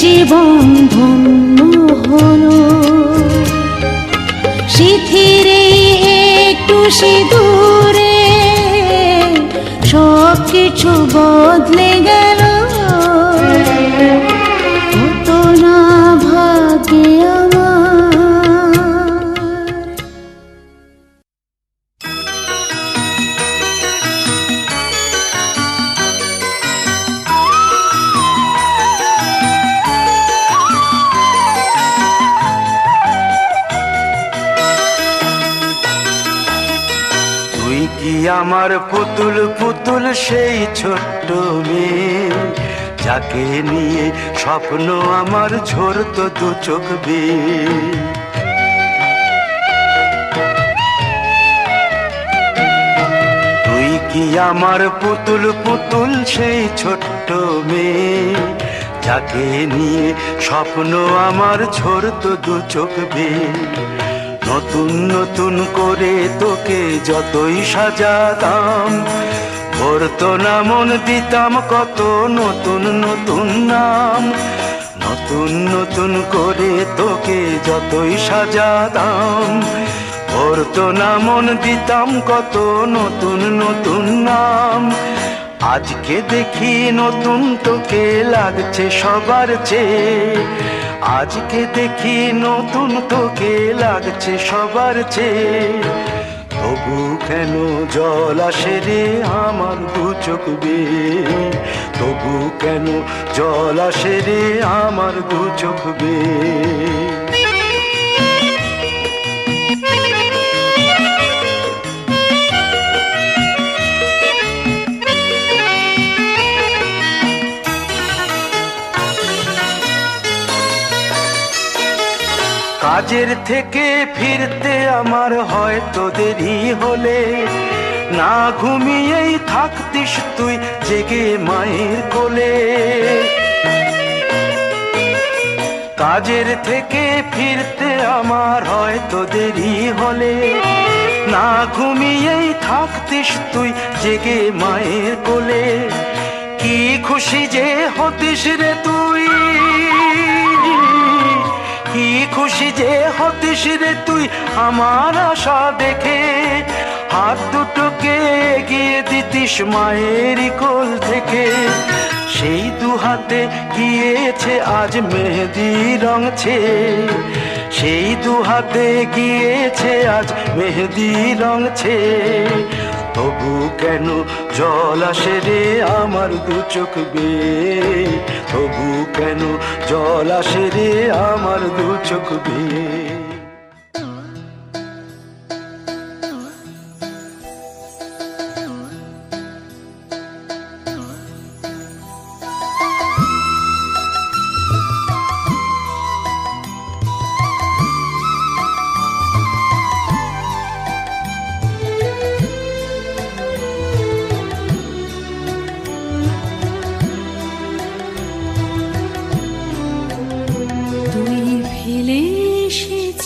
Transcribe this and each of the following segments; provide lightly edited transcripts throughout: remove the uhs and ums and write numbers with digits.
জীবন ধন্য হলো। শিথিরে একটু সিঁদুরে সব কিছু বদলে গেল। কত না ভাগ্যে আমার। তুই কি আমার পুতুল পুতুল সেই ছোট্ট মেয়ে, যাকে নিয়ে স্বপ্ন আমার ঝরতো দু চোখ বেয়ে। তুই কি আমার পুতুল পুতুল সেই ছোট্ট মেয়ে, যাকে নিয়ে স্বপ্ন আমার ঝরতো দু চোখ বেয়ে। নতুন নতুন করে তোকে যতই সাজাতাম, ভরতো না মন, দিতাম কত নতুন নতুন নাম। নতুন নতুন করে তোকে যতই সাজাতাম, ভরতো না মন, দিতাম কত নতুন নতুন নাম। আজকে দেখি নতুন তোকে লাগছে সবার চেয়ে, আজকে দেখি নতুন তোকে লাগছে সবার চেয়ে। তবু কেন জল আসে রে আমার দু চোখ বেয়ে, তবু কেন জল আসে রে আমার দু চোখ বেয়ে। কাজের থেকে ফিরতে আমার হয়তো দেরি হলে, না ঘুমিয়েই থাকতিস তুই জেগে মায়ের কোলে। কাজের থেকে ফিরতে আমার হয়তো দেরি হলে, না ঘুমিয়েই থাকতিস তুই জেগে মায়ের কোলে। কি খুশি যে হতিস রে তুই, কি খুশি যে হতিস রে তুই আমার আশা দেখে। হাত দুটোকে এগিয়ে দিতিস মায়ের কোল থেকে, সেই দু হাতে গিয়েছে আজ মেহেদি রং ছেয়ে। সেই দু হাতে গিয়েছে আজ মেহেদি রং ছেয়ে। তবু কেন জল আসে রে আমার দু চোখ বেয়ে, তবু কেন জল আসে রে আমার দু চোখ বেয়ে। তুই ফেলে এসেছিস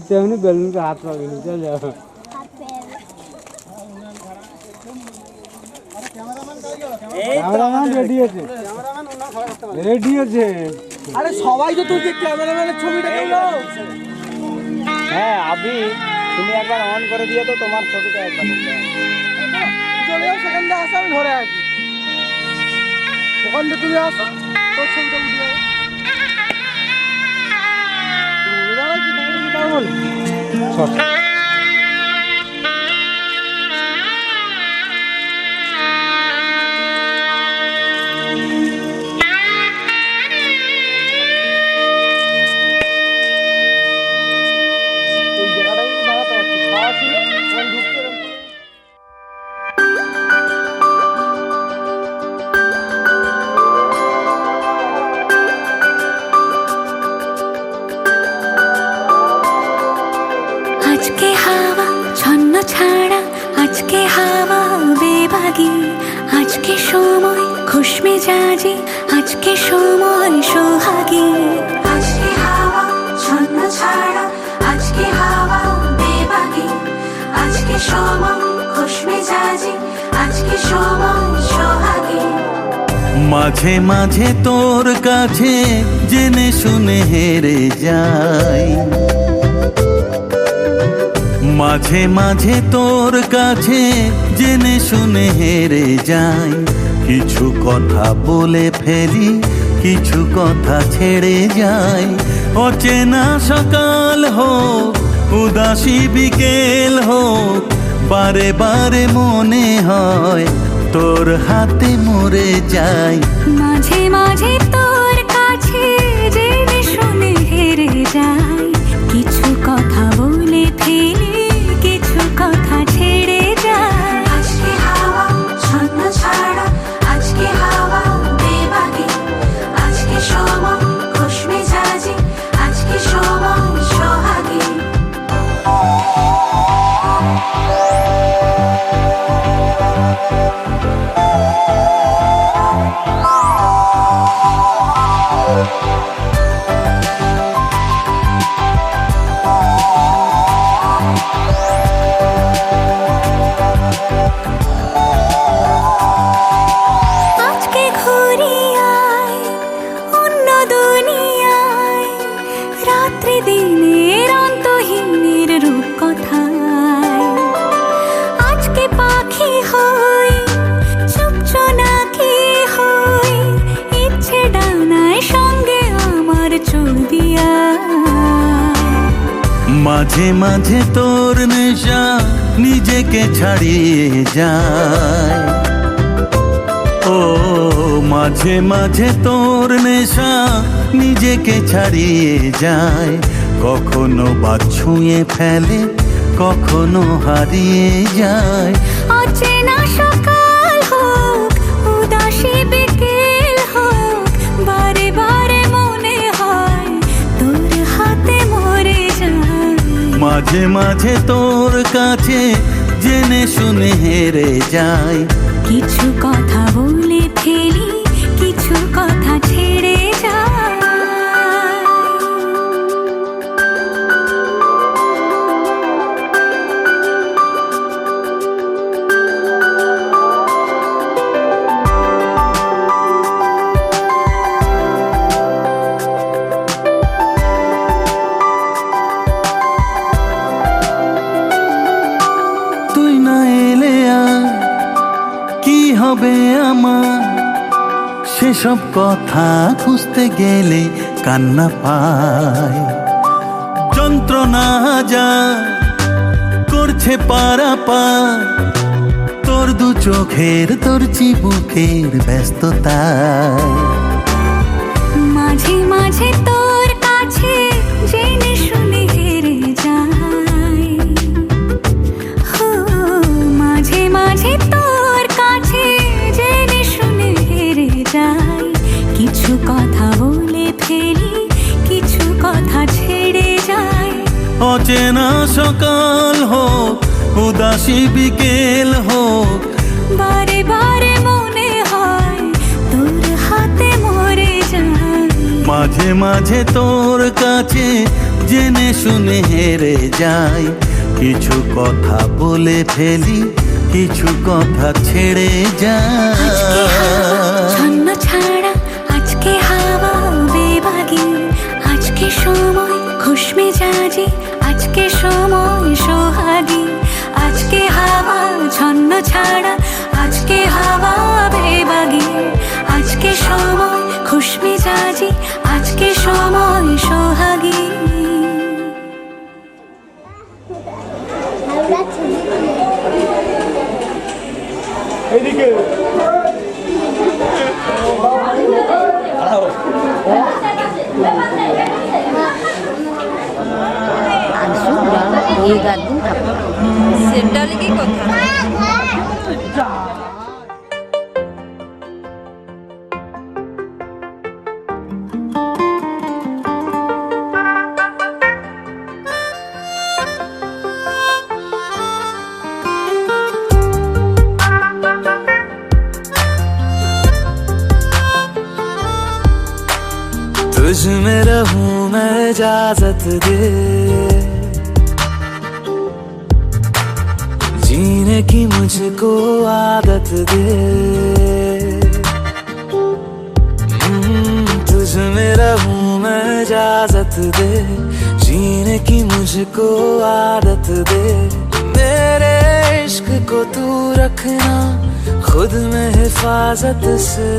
তেমনি বেলুনকে হাত পাবেনি, চলে যাবো। ক্যামেরাম্যান রেডি আছে, রেডি আছে। আরে সবাই তো তুই ক্যামেরাম্যানের ছবিটা তুলো। হ্যাঁ আবি, তুমি একবার অন করে দিয়ে তো তোমার ছবিটা একবার নিতে হবে। চলে যাও, সেখান থেকে আসো, আমি ধরে আছি। ওখান থেকে তুমি আসো, তোর ছবিটা উঠে যাবে। ওই জায়গাটায় কিন্তু দাঁড়াতে পারছি, খাওয়া ছিল, ওখানে ঢুকতে এরকম করে। আজকে হাওয়া ছন্ন ছাড়া, আজকে হাওয়া বেবাগি, আজকে সময় খুশ মেজাজি, আজকে সময় সোহাগী। আজকে হাওয়া ছন্ন ছাড়া, আজকে হাওয়া বেবাগি, আজকে সময় খুশ মেজাজি, আজকে সময় সোহাগী। মাঝে মাঝে তোর কাছে জেনে শুনে হেরে যাই, মাঝে মাঝে তোর কাছে জেনে শুনে হেরে যাই। কিছু কথা বলে ফেলি, কিছু কথা ছেড়ে যাই। অচেনা সকাল হোক, উদাসী বিকেল হোক, বারে বারে মনে হয় তোর হাতে মরে যাই। মাঝে মাঝে তোর কাছে জেনে শুনে হেরে যাই, কিছু কথা বলে ফেলি, কিছু কথা ছেড়ে যাই। আজকে হাওয়া ছন্ন ছাড়া, আজকে হাওয়া বেবাগি, আজকে সময় খুশ মেজাজি, আজকে সময় সোহাগী। আজকে ঘুরি আয় অন্য দুনিয়ায়, রাত্রি দিনের অন্তহীনের রূপ কথায়। আজকে পাখি হই, চুপচুনাকি হই, ইচ্ছে ডানায় সঙ্গে আমার চলবি আয়। মাঝে মাঝে তোর নেশা নিজেকে ছাড়িয়ে যায়। ও মাঝে মাঝে তোর নেশা নিজেকে ছাড়িয়ে যায়। কখনো বা ছুঁয়ে ফেলে, কখনো হারিয়ে যায়। অচেনা সকাল হোক, উদাসী বিকেল হোক, বারে বারে মনে হয় তোর হাতে মরে যায়। মাঝে মাঝে তোর কাছে জেনে শুনে হেরে যায়। কিছু কথা বলে ফেলি, কিছু কথা ছেড়ে যায়। তুই না এলে আর কি হবে আমার, সেসব কথা খুঁজতে গেলে কান্না পায়। যন্ত্রণা যা করছে পারাপার, তোর দু চোখের, তোর চিবুকের ব্যস্ততায়। মাঝে মাঝে তোর কাছে জেনে শুনে হেরে যাই। হো, মাঝে মাঝে তোর কাছে জেনে শুনে হেরে যাই। কিছু কথা বলে ফেলি, কিছু কথা ছেড়ে যাই। অচেনা সকাল হোক, উদাসী বিকেল হোক, বারে বারে মনে হয় তোর হাতে মরে যায়। মাঝে মাঝে তোর কাছে জেনে শুনে হেরে যাই, কিছু কথা বলে ফেলি, কিছু কথা ছেড়ে যাই। ছন্ন ছাড়া আজকে হাওয়া বেবাগি, আজকে সময় খুশ মেজাজি, আজকে সময় সোহাগী, আজকে হাওয়া ছন্ন ছাড়া, আজকে হাওয়া বেবাগি, আজকে সময় খুশ মেজাজি, আজকে সময় সোহাগী। এইদিকে एक आध दिन সেটা কি কথা तुझ में रहूं मैं इजाजत दे, जीने की मुझको आदत दे। तुझ में रहूं मैं इजाजत दे, जीने की मुझको आदत दे। मेरे इश्क को तू रखना खुद में हिफाजत से,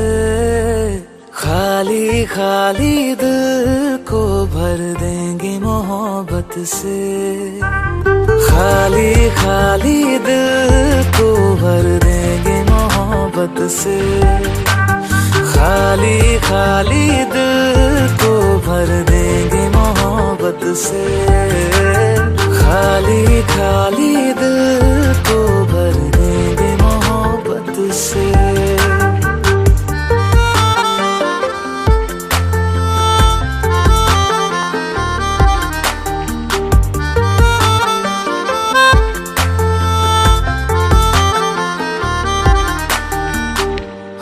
खाली खाली दिल को भर देंगे मोहब्बत से। खाली खाली दिल को भर देंगे मोहब्बत से। खाली खाली दिल को भर देंगे मोहब्बत से। खाली खाली दिल को भर देंगे मोहब्बत से।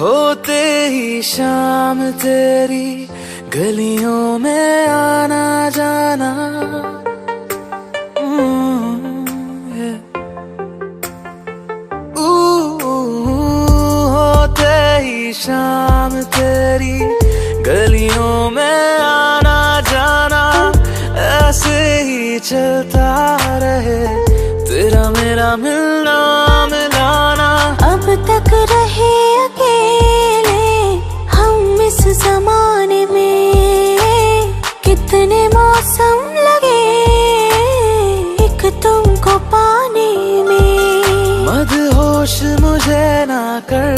होते ही शाम तेरी गलियों में आना जाना, होते ही शाम तेरी गलियों में आना जाना, ऐसे ही चलता रहे तेरा मेरा मिलना मिलाना। अब तक रहे अकेले हम इस जमाने में, कितने मौसम लगे एक तुमको पाने में। मदहोश मुझे ना कर